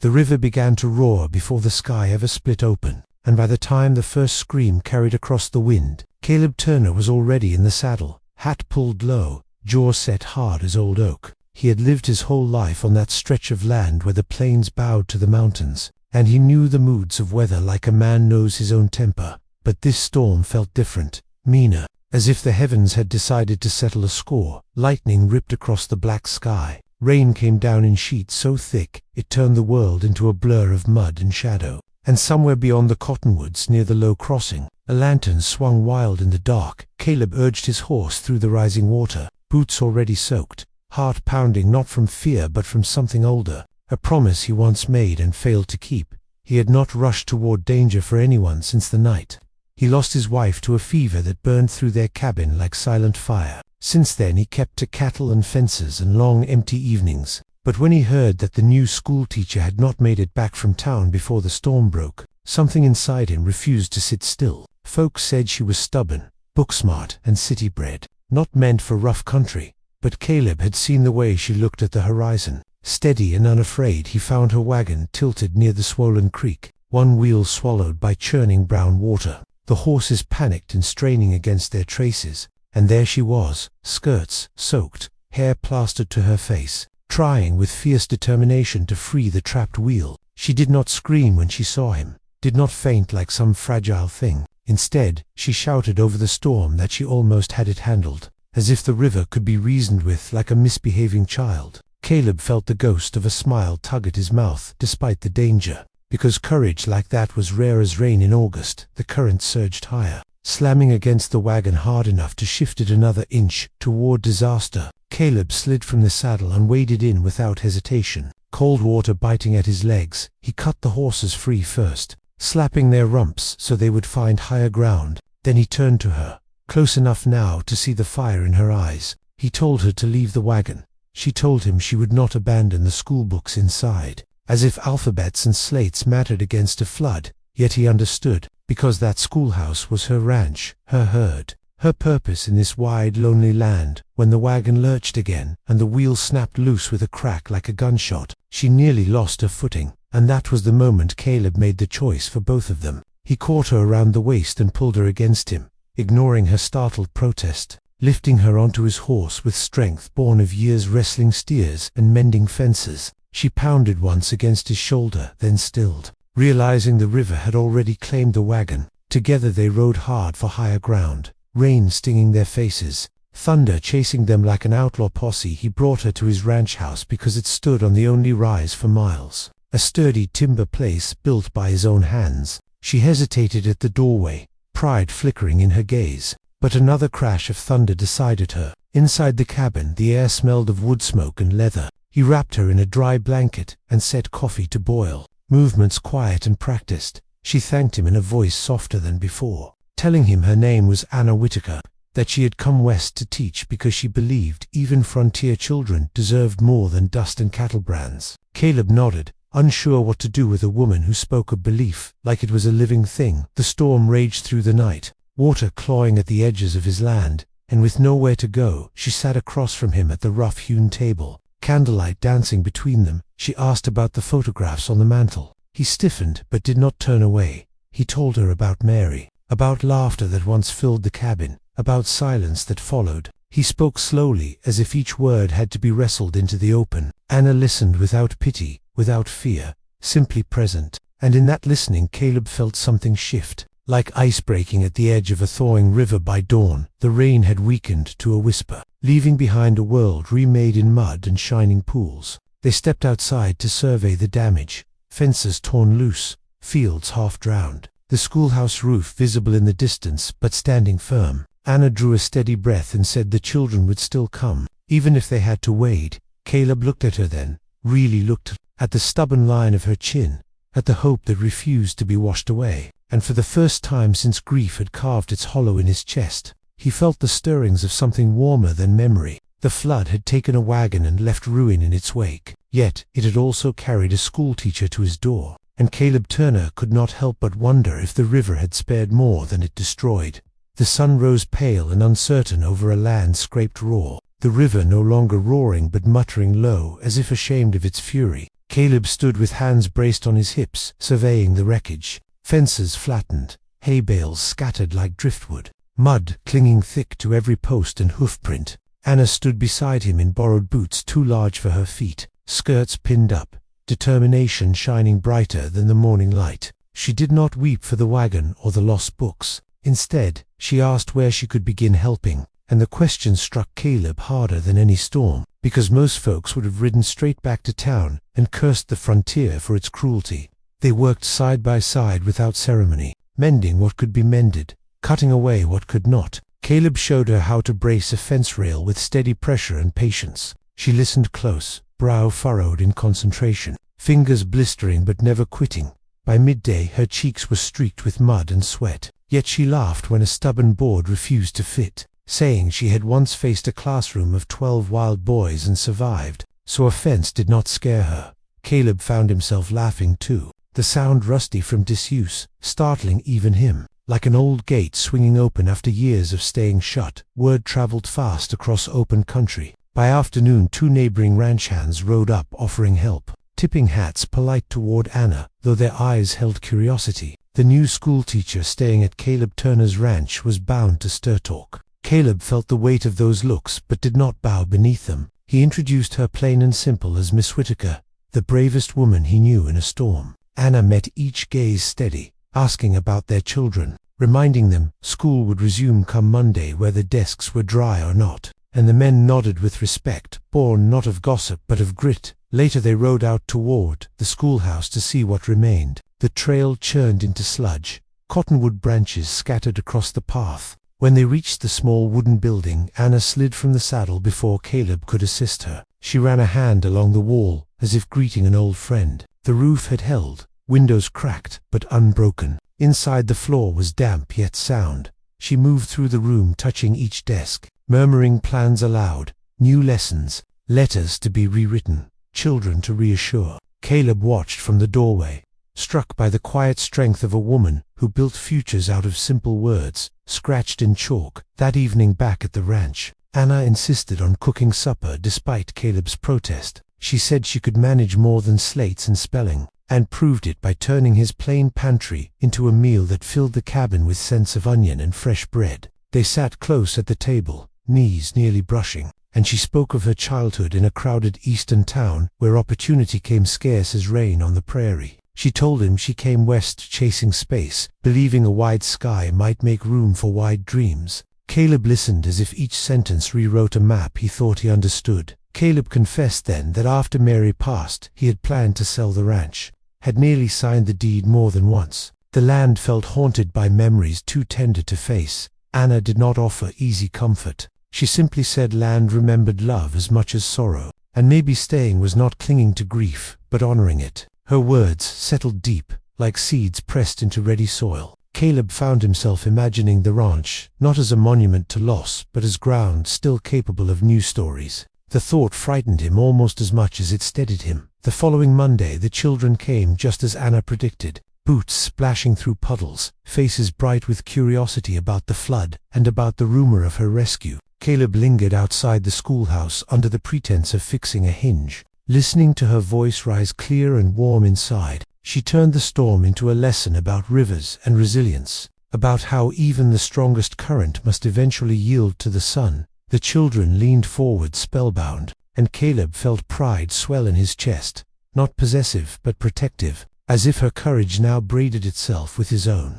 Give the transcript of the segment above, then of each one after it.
The river began to roar before the sky ever split open, and by the time the first scream carried across the wind, Caleb Turner was already in the saddle, hat pulled low, jaw set hard as old oak. He had lived his whole life on that stretch of land where the plains bowed to the mountains, and he knew the moods of weather like a man knows his own temper. But this storm felt different, meaner, as if the heavens had decided to settle a score. Lightning ripped across the black sky. Rain came down in sheets so thick it turned the world into a blur of mud and shadow. And somewhere beyond the cottonwoods near the low crossing, a lantern swung wild in the dark. Caleb urged his horse through the rising water, boots already soaked, heart pounding not from fear but from something older, a promise he once made and failed to keep. He had not rushed toward danger for anyone since the night he lost his wife to a fever that burned through their cabin like silent fire. Since then he kept to cattle and fences and long empty evenings. But when he heard that the new schoolteacher had not made it back from town before the storm broke, something inside him refused to sit still. Folks said she was stubborn, book-smart and city-bred, not meant for rough country. But Caleb had seen the way she looked at the horizon. Steady and unafraid he found her wagon tilted near the swollen creek, one wheel swallowed by churning brown water. The horses panicked and straining against their traces, and there she was, skirts soaked, hair plastered to her face, trying with fierce determination to free the trapped wheel. She did not scream when she saw him, did not faint like some fragile thing. Instead, she shouted over the storm that she almost had it handled, as if the river could be reasoned with like a misbehaving child. Caleb felt the ghost of a smile tug at his mouth despite the danger. Because courage like that was rare as rain in August, the current surged higher, slamming against the wagon hard enough to shift it another inch toward disaster. Caleb slid from the saddle and waded in without hesitation. Cold water biting at his legs, he cut the horses free first, slapping their rumps so they would find higher ground. Then he turned to her, close enough now to see the fire in her eyes. He told her to leave the wagon. She told him she would not abandon the schoolbooks inside. As if alphabets and slates mattered against a flood, yet he understood, because that schoolhouse was her ranch, her herd, her purpose in this wide, lonely land. When the wagon lurched again, and the wheel snapped loose with a crack like a gunshot, she nearly lost her footing, and that was the moment Caleb made the choice for both of them. He caught her around the waist and pulled her against him, ignoring her startled protest, lifting her onto his horse with strength born of years wrestling steers and mending fences. She pounded once against his shoulder, then stilled, realizing the river had already claimed the wagon. Together they rode hard for higher ground, rain stinging their faces, thunder chasing them like an outlaw posse. He brought her to his ranch house because it stood on the only rise for miles, a sturdy timber place built by his own hands. She hesitated at the doorway, pride flickering in her gaze, but another crash of thunder decided her. Inside the cabin the air smelled of wood smoke and leather. He wrapped her in a dry blanket and set coffee to boil, movements quiet and practiced. She thanked him in a voice softer than before, telling him her name was Anna Whitaker, that she had come west to teach because she believed even frontier children deserved more than dust and cattle brands. Caleb nodded, unsure what to do with a woman who spoke of belief like it was a living thing. The storm raged through the night, water clawing at the edges of his land, and with nowhere to go, she sat across from him at the rough-hewn table, candlelight dancing between them. She asked about the photographs on the mantel. He stiffened but did not turn away. He told her about Mary, about laughter that once filled the cabin, about silence that followed. He spoke slowly, as if each word had to be wrestled into the open. Anna listened without pity, without fear, simply present. And in that listening Caleb felt something shift. Like ice breaking at the edge of a thawing river by dawn, the rain had weakened to a whisper, leaving behind a world remade in mud and shining pools. They stepped outside to survey the damage, fences torn loose, fields half drowned, the schoolhouse roof visible in the distance but standing firm. Anna drew a steady breath and said the children would still come, even if they had to wade. Caleb looked at her then, really looked, at the stubborn line of her chin, at the hope that refused to be washed away. And for the first time since grief had carved its hollow in his chest, he felt the stirrings of something warmer than memory. The flood had taken a wagon and left ruin in its wake, yet it had also carried a schoolteacher to his door, and Caleb Turner could not help but wonder if the river had spared more than it destroyed. The sun rose pale and uncertain over a land scraped raw, the river no longer roaring but muttering low as if ashamed of its fury. Caleb stood with hands braced on his hips, surveying the wreckage. Fences flattened, hay bales scattered like driftwood, mud clinging thick to every post and hoofprint. Anna stood beside him in borrowed boots too large for her feet, skirts pinned up, determination shining brighter than the morning light. She did not weep for the wagon or the lost books. Instead, she asked where she could begin helping, and the question struck Caleb harder than any storm, because most folks would have ridden straight back to town and cursed the frontier for its cruelty. They worked side by side without ceremony, mending what could be mended, cutting away what could not. Caleb showed her how to brace a fence rail with steady pressure and patience. She listened close, brow furrowed in concentration, fingers blistering but never quitting. By midday her cheeks were streaked with mud and sweat, yet she laughed when a stubborn board refused to fit, saying she had once faced a classroom of 12 wild boys and survived, so a fence did not scare her. Caleb found himself laughing too, the sound rusty from disuse, startling even him. Like an old gate swinging open after years of staying shut, word traveled fast across open country. By afternoon 2 neighboring ranch hands rode up offering help, tipping hats polite toward Anna, though their eyes held curiosity. The new schoolteacher staying at Caleb Turner's ranch was bound to stir talk. Caleb felt the weight of those looks but did not bow beneath them. He introduced her plain and simple as Miss Whitaker, the bravest woman he knew in a storm. Anna met each gaze steady, asking about their children, reminding them school would resume come Monday whether desks were dry or not, and the men nodded with respect, born not of gossip but of grit. Later they rode out toward the schoolhouse to see what remained. The trail churned into sludge, cottonwood branches scattered across the path. When they reached the small wooden building, Anna slid from the saddle before Caleb could assist her. She ran a hand along the wall, as if greeting an old friend. The roof had held, windows cracked, but unbroken. Inside the floor was damp yet sound. She moved through the room, touching each desk, murmuring plans aloud, new lessons, letters to be rewritten, children to reassure. Caleb watched from the doorway, struck by the quiet strength of a woman who built futures out of simple words, scratched in chalk. That evening back at the ranch, Anna insisted on cooking supper despite Caleb's protest. She said she could manage more than slates and spelling, and proved it by turning his plain pantry into a meal that filled the cabin with scents of onion and fresh bread. They sat close at the table, knees nearly brushing, and she spoke of her childhood in a crowded eastern town where opportunity came scarce as rain on the prairie. She told him she came west chasing space, believing a wide sky might make room for wide dreams. Caleb listened as if each sentence rewrote a map he thought he understood. Caleb confessed then that after Mary passed, he had planned to sell the ranch, had nearly signed the deed more than once. The land felt haunted by memories too tender to face. Anna did not offer easy comfort. She simply said land remembered love as much as sorrow, and maybe staying was not clinging to grief, but honoring it. Her words settled deep, like seeds pressed into ready soil. Caleb found himself imagining the ranch, not as a monument to loss, but as ground still capable of new stories. The thought frightened him almost as much as it steadied him. The following Monday the children came just as Anna predicted, boots splashing through puddles, faces bright with curiosity about the flood and about the rumor of her rescue. Caleb lingered outside the schoolhouse under the pretense of fixing a hinge, listening to her voice rise clear and warm inside. She turned the storm into a lesson about rivers and resilience, about how even the strongest current must eventually yield to the sun. The children leaned forward spellbound, and Caleb felt pride swell in his chest, not possessive but protective, as if her courage now braided itself with his own.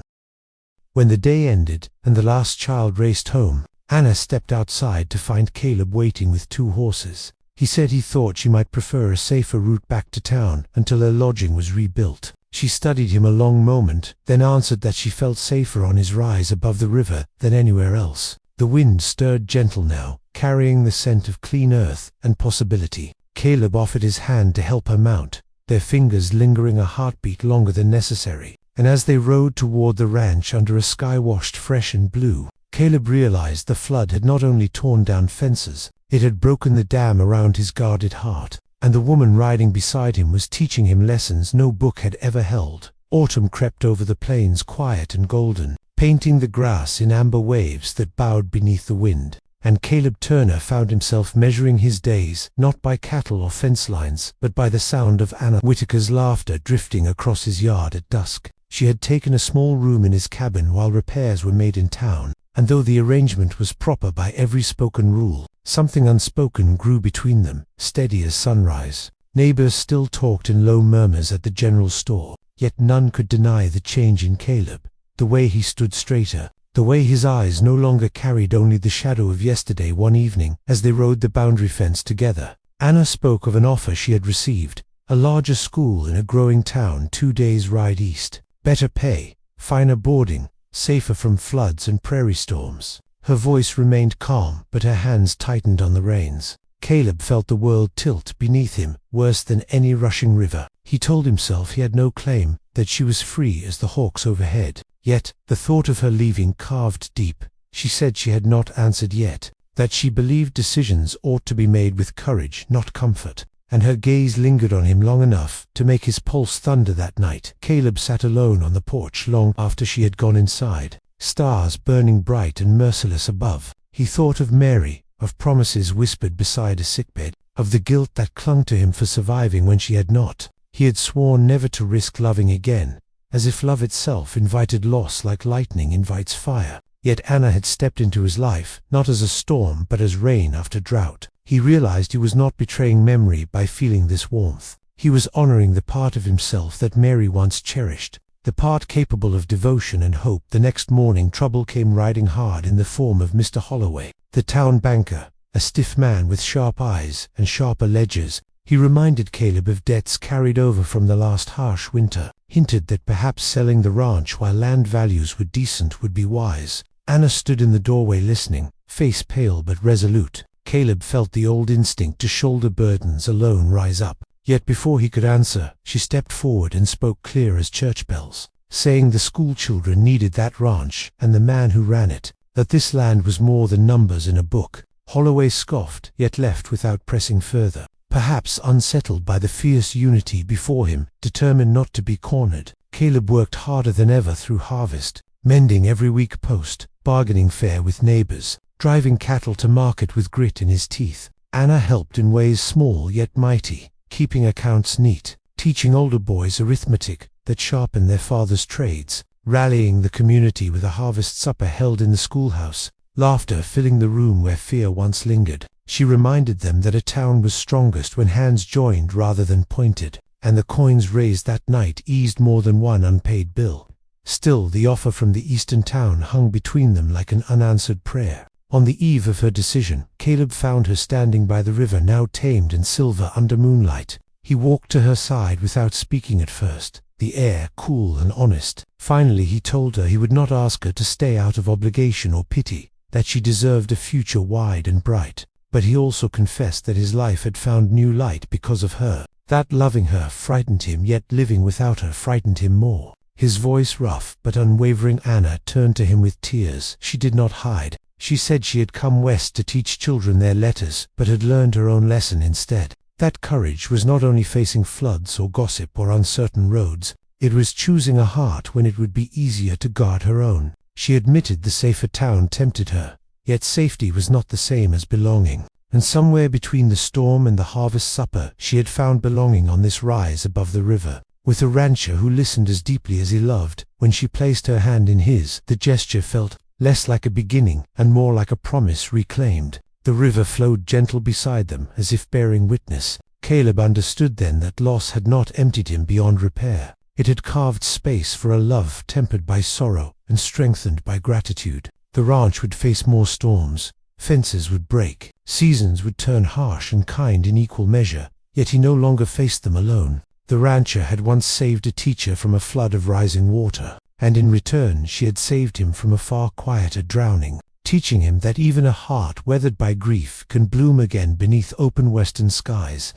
When the day ended and the last child raced home, Anna stepped outside to find Caleb waiting with 2 horses. He said he thought she might prefer a safer route back to town until her lodging was rebuilt. She studied him a long moment, then answered that she felt safer on his rise above the river than anywhere else. The wind stirred gentle now, carrying the scent of clean earth and possibility. Caleb offered his hand to help her mount, their fingers lingering a heartbeat longer than necessary. And as they rode toward the ranch under a sky washed fresh and blue, Caleb realized the flood had not only torn down fences, it had broken the dam around his guarded heart, and the woman riding beside him was teaching him lessons no book had ever held. Autumn crept over the plains quiet and golden, painting the grass in amber waves that bowed beneath the wind. and Caleb Turner found himself measuring his days not by cattle or fence lines, but by the sound of Anna Whitaker's laughter drifting across his yard at dusk. She had taken a small room in his cabin while repairs were made in town, and though the arrangement was proper by every spoken rule, something unspoken grew between them, steady as sunrise. Neighbors still talked in low murmurs at the general store, yet none could deny the change in Caleb. The way he stood straighter, the way his eyes no longer carried only the shadow of yesterday. One evening, as they rode the boundary fence together, Anna spoke of an offer she had received, a larger school in a growing town 2 days' ride east, better pay, finer boarding, safer from floods and prairie storms. Her voice remained calm, but her hands tightened on the reins. Caleb felt the world tilt beneath him, worse than any rushing river. He told himself he had no claim, that she was free as the hawks overhead. Yet, the thought of her leaving carved deep. She said she had not answered yet, that she believed decisions ought to be made with courage, not comfort, and her gaze lingered on him long enough to make his pulse thunder. That night, Caleb sat alone on the porch long after she had gone inside, stars burning bright and merciless above. He thought of Mary, of promises whispered beside a sickbed, of the guilt that clung to him for surviving when she had not. He had sworn never to risk loving again, as if love itself invited loss like lightning invites fire. Yet Anna had stepped into his life, not as a storm but as rain after drought. He realized he was not betraying memory by feeling this warmth. He was honoring the part of himself that Mary once cherished, the part capable of devotion and hope. The next morning trouble came riding hard in the form of Mr. Holloway, the town banker, a stiff man with sharp eyes and sharper ledgers. He reminded Caleb of debts carried over from the last harsh winter, hinted that perhaps selling the ranch while land values were decent would be wise. Anna stood in the doorway listening, face pale but resolute. Caleb felt the old instinct to shoulder burdens alone rise up. Yet before he could answer, she stepped forward and spoke clear as church bells, saying the school children needed that ranch and the man who ran it, that this land was more than numbers in a book. Holloway scoffed, yet left without pressing further, perhaps unsettled by the fierce unity before him, determined not to be cornered. Caleb worked harder than ever through harvest, mending every weak post, bargaining fair with neighbors, driving cattle to market with grit in his teeth. Anna helped in ways small yet mighty, keeping accounts neat, teaching older boys arithmetic that sharpened their fathers' trades, rallying the community with a harvest supper held in the schoolhouse, laughter filling the room where fear once lingered. She reminded them that a town was strongest when hands joined rather than pointed, and the coins raised that night eased more than one unpaid bill. Still, the offer from the eastern town hung between them like an unanswered prayer. On the eve of her decision, Caleb found her standing by the river, now tamed and silver under moonlight. He walked to her side without speaking at first, the air cool and honest. Finally he told her he would not ask her to stay out of obligation or pity, that she deserved a future wide and bright. But he also confessed that his life had found new light because of her, that loving her frightened him, yet living without her frightened him more. His voice rough but unwavering. Anna turned to him with tears she did not hide. She said she had come west to teach children their letters, but had learned her own lesson instead. That courage was not only facing floods or gossip or uncertain roads, it was choosing a heart when it would be easier to guard her own. She admitted the safer town tempted her, yet safety was not the same as belonging. And somewhere between the storm and the harvest supper, she had found belonging on this rise above the river, with a rancher who listened as deeply as he loved. When she placed her hand in his, the gesture felt less like a beginning and more like a promise reclaimed. The river flowed gentle beside them, as if bearing witness. Caleb understood then that loss had not emptied him beyond repair. It had carved space for a love tempered by sorrow and strengthened by gratitude. The ranch would face more storms, fences would break, seasons would turn harsh and kind in equal measure, yet he no longer faced them alone. The rancher had once saved a teacher from a flood of rising water, and in return she had saved him from a far quieter drowning, teaching him that even a heart weathered by grief can bloom again beneath open western skies.